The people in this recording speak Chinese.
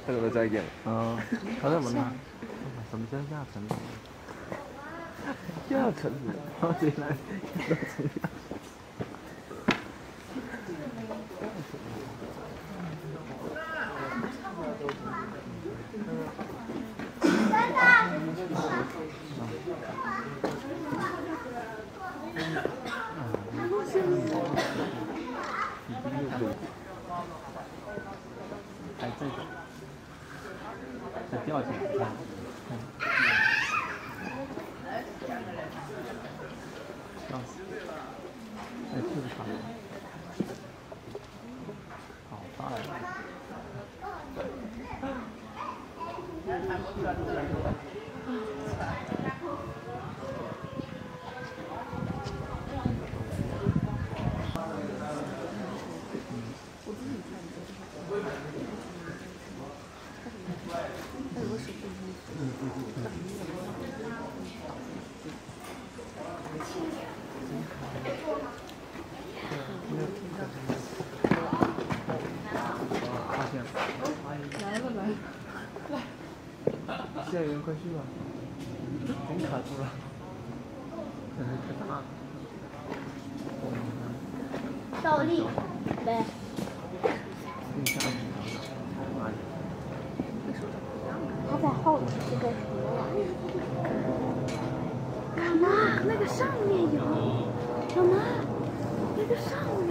他怎么再见？嗯，他怎么了？什么叫下沉？下沉的，我进来，哎，这个，这吊起来，看，笑死！哎，这个长，好大呀！发现了，来了来了，下一个人快去吧，真卡住了，真是太大了。倒立呗。他在后头是个什么玩意？干嘛？那个上面有什么？那个上面。